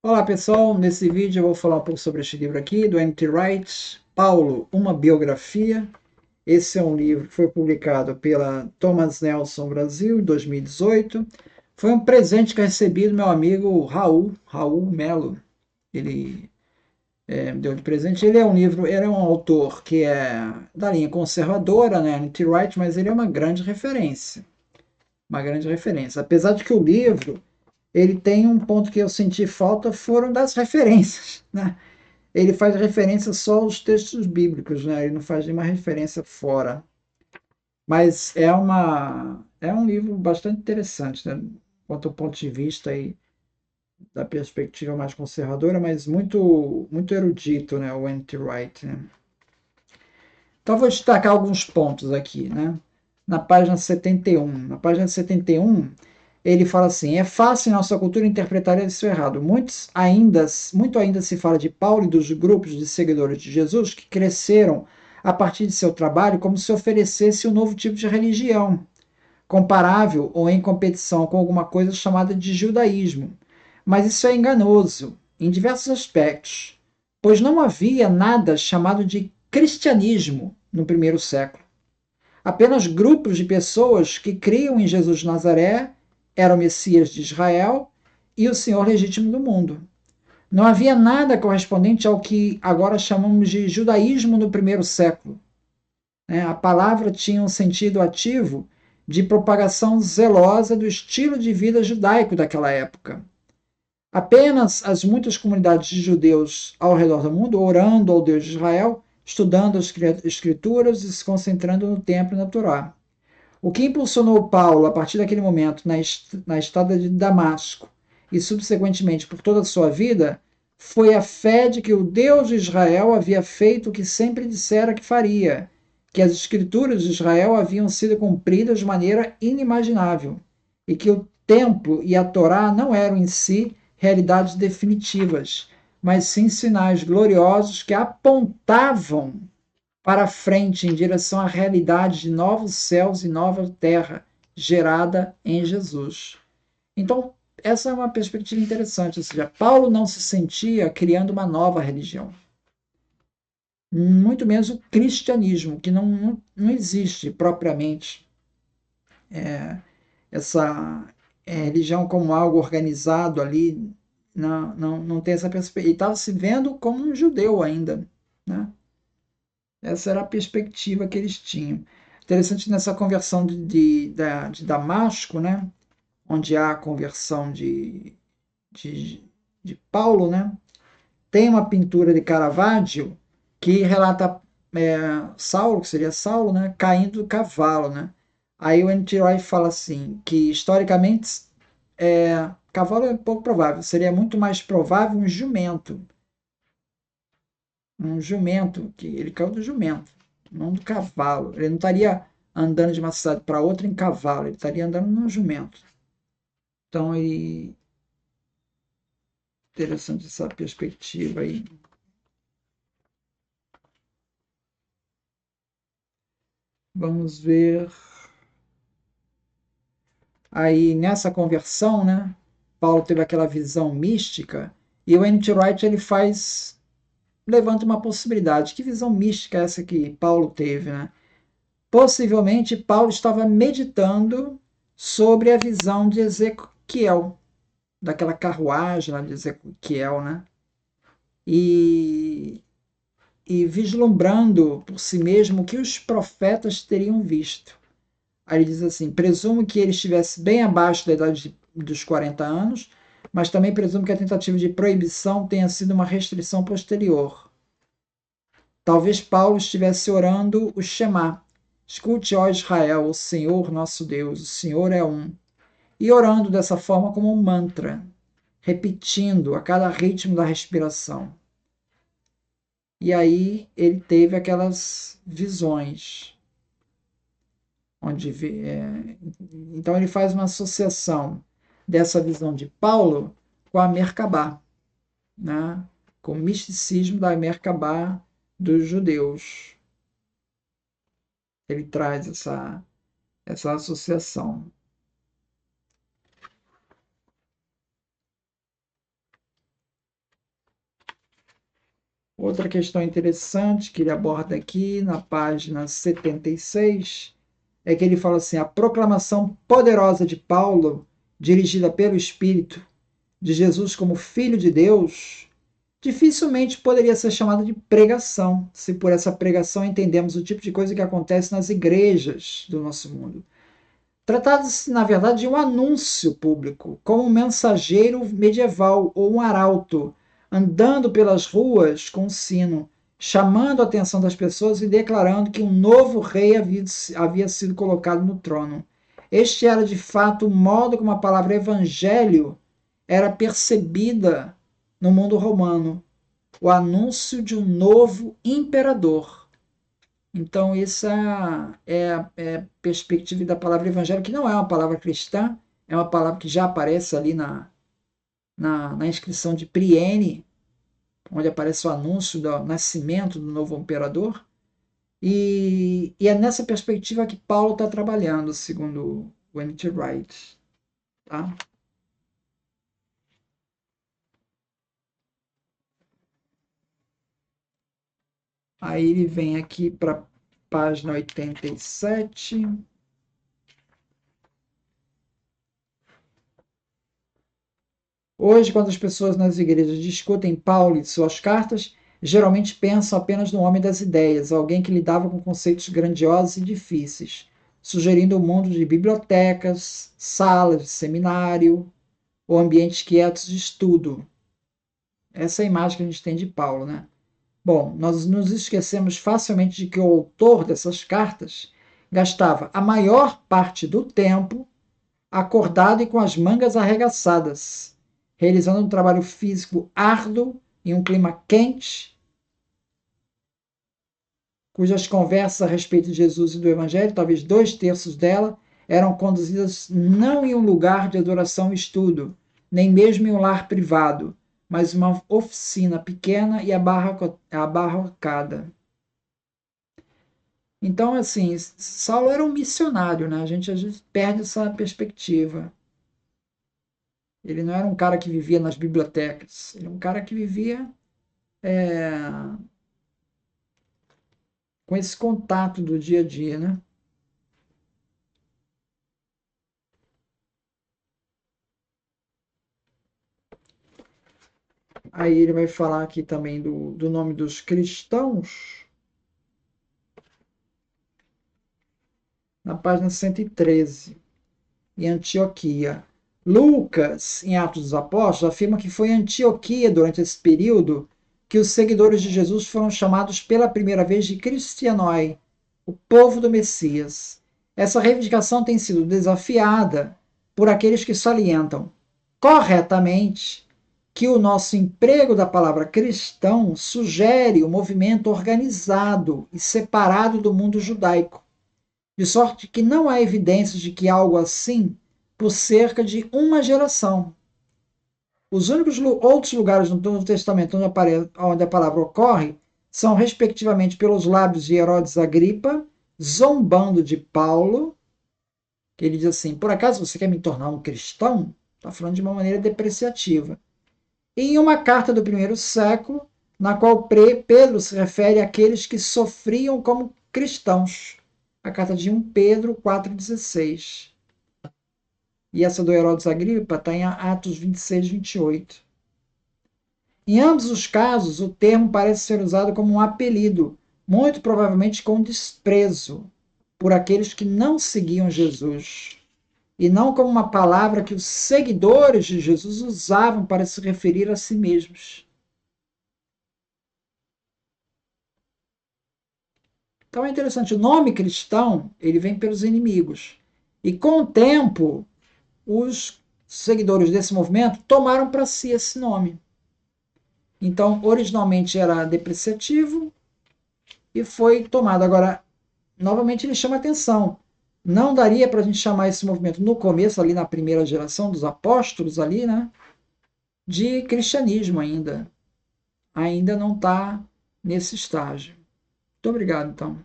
Olá pessoal, nesse vídeo eu vou falar um pouco sobre este livro aqui, do N.T. Wright, Paulo, uma biografia. Esse é um livro que foi publicado pela Thomas Nelson Brasil, em 2018. Foi um presente que eu recebi do meu amigo Raul Melo. Ele me deu de presente. Ele é um autor que é da linha conservadora, né, N.T. Wright, mas ele é uma grande referência. Uma grande referência. Apesar de que o livro ele tem um ponto que eu senti falta foram das referências, né? Ele faz referência só aos textos bíblicos, né? Ele não faz nenhuma referência fora. Mas é um livro bastante interessante, né? Quanto ao ponto de vista aí da perspectiva mais conservadora, mas muito erudito, né? O N.T. Wright, né? Então vou destacar alguns pontos aqui, né? Na página 71. Na página 71, ele fala assim: é fácil em nossa cultura interpretar isso errado. Muito ainda se fala de Paulo e dos grupos de seguidores de Jesus que cresceram a partir de seu trabalho como se oferecesse um novo tipo de religião, comparável ou em competição com alguma coisa chamada de judaísmo. Mas isso é enganoso em diversos aspectos, pois não havia nada chamado de cristianismo no primeiro século. Apenas grupos de pessoas que criam em Jesus de Nazaré, era o Messias de Israel e o Senhor legítimo do mundo. Não havia nada correspondente ao que agora chamamos de judaísmo no primeiro século. A palavra tinha um sentido ativo de propagação zelosa do estilo de vida judaico daquela época. Apenas as muitas comunidades de judeus ao redor do mundo, orando ao Deus de Israel, estudando as escrituras e se concentrando no templo e na Torá. O que impulsionou Paulo, a partir daquele momento, na estrada de Damasco e subsequentemente por toda a sua vida, foi a fé de que o Deus de Israel havia feito o que sempre dissera que faria, que as escrituras de Israel haviam sido cumpridas de maneira inimaginável, e que o templo e a Torá não eram em si realidades definitivas, mas sim sinais gloriosos que apontavam para frente em direção à realidade de novos céus e nova terra gerada em Jesus. Então, essa é uma perspectiva interessante, ou seja, Paulo não se sentia criando uma nova religião, muito menos o cristianismo, que não existe propriamente essa religião como algo organizado ali, não tem essa perspectiva. Ele estava se vendo como um judeu ainda, né? Essa era a perspectiva que eles tinham. Interessante nessa conversão de Damasco, né? Onde há a conversão de, de Paulo, né? Tem uma pintura de Caravaggio que relata Saulo, que seria Saulo, né? Caindo do cavalo, né? Aí o N.T. Wright fala assim, que historicamente cavalo é pouco provável, seria muito mais provável um jumento, que ele caiu do jumento, não do cavalo. Ele não estaria andando de uma cidade para outra em cavalo, ele estaria andando num jumento. Então, interessante essa perspectiva aí. Vamos ver. Aí, nessa conversão, né, Paulo teve aquela visão mística e o N.T. Wright ele levanta uma possibilidade. Que visão mística é essa que Paulo teve, né? Possivelmente Paulo estava meditando sobre a visão de Ezequiel, daquela carruagem lá de Ezequiel, né? E, e vislumbrando por si mesmo o que os profetas teriam visto. Aí ele diz assim: presumo que ele estivesse bem abaixo da idade dos 40 anos, mas também presumo que a tentativa de proibição tenha sido uma restrição posterior. Talvez Paulo estivesse orando o Shema. Escute, ó Israel, o Senhor nosso Deus, o Senhor é um. E orando dessa forma como um mantra, repetindo a cada ritmo da respiração. E aí ele teve aquelas visões, onde então ele faz uma associação dessa visão de Paulo com a Merkabah, né? Com o misticismo da Merkabah dos judeus. Ele traz essa associação. Outra questão interessante que ele aborda aqui na página 76 é que ele fala assim: a proclamação poderosa de Paulo, dirigida pelo Espírito, de Jesus como Filho de Deus, dificilmente poderia ser chamada de pregação, se por essa pregação entendemos o tipo de coisa que acontece nas igrejas do nosso mundo. Trata-se, na verdade, de um anúncio público, como um mensageiro medieval ou um arauto, andando pelas ruas com um sino, chamando a atenção das pessoas e declarando que um novo rei havia sido colocado no trono. Este era, de fato, o modo como a palavra evangelho era percebida no mundo romano, o anúncio de um novo imperador. Então, essa é a perspectiva da palavra evangelho, que não é uma palavra cristã, é uma palavra que já aparece ali na inscrição de Priene, onde aparece o anúncio do nascimento do novo imperador. E é nessa perspectiva que Paulo está trabalhando, segundo o N.T. Wright. Tá? Aí ele vem aqui para a página 87. Hoje, quando as pessoas nas igrejas discutem Paulo e suas cartas, geralmente pensam apenas no homem das ideias, alguém que lidava com conceitos grandiosos e difíceis, sugerindo um mundo de bibliotecas, salas de seminário ou ambientes quietos de estudo. Essa é a imagem que a gente tem de Paulo, né? Bom, nós nos esquecemos facilmente de que o autor dessas cartas gastava a maior parte do tempo acordado e com as mangas arregaçadas, realizando um trabalho físico árduo em um clima quente, cujas conversas a respeito de Jesus e do Evangelho, talvez 2/3 dela, eram conduzidas não em um lugar de adoração e estudo, nem mesmo em um lar privado, mas uma oficina pequena e abarrocada. Então, assim, Saulo era um missionário, né? A gente às vezes perde essa perspectiva. Ele não era um cara que vivia nas bibliotecas. Ele era um cara que vivia com esse contato do dia a dia, né? Aí ele vai falar aqui também do nome dos cristãos, na página 113, em Antioquia. Lucas, em Atos dos Apóstolos, afirma que foi em Antioquia, durante esse período, que os seguidores de Jesus foram chamados pela primeira vez de cristianoi, o povo do Messias. Essa reivindicação tem sido desafiada por aqueles que salientam corretamente que o nosso emprego da palavra cristão sugere um movimento organizado e separado do mundo judaico, de sorte que não há evidências de que algo assim por cerca de uma geração. Os únicos outros lugares no Novo Testamento onde a palavra ocorre são, respectivamente, pelos lábios de Herodes Agripa, zombando de Paulo, que ele diz assim: por acaso você quer me tornar um cristão? Está falando de uma maneira depreciativa. E em uma carta do primeiro século, na qual Pedro se refere àqueles que sofriam como cristãos. A carta de 1 Pedro 4,16. E essa do Herodes Agripa está em Atos 26, 28. Em ambos os casos, o termo parece ser usado como um apelido, muito provavelmente com desprezo por aqueles que não seguiam Jesus, e não como uma palavra que os seguidores de Jesus usavam para se referir a si mesmos. Então é interessante, o nome cristão, ele vem pelos inimigos. E com o tempo, os seguidores desse movimento tomaram para si esse nome. Então, originalmente era depreciativo e foi tomado. Agora, novamente, ele chama atenção. Não daria para a gente chamar esse movimento no começo, ali na primeira geração dos apóstolos, ali, né, de cristianismo ainda. Ainda não está nesse estágio. Muito obrigado, então.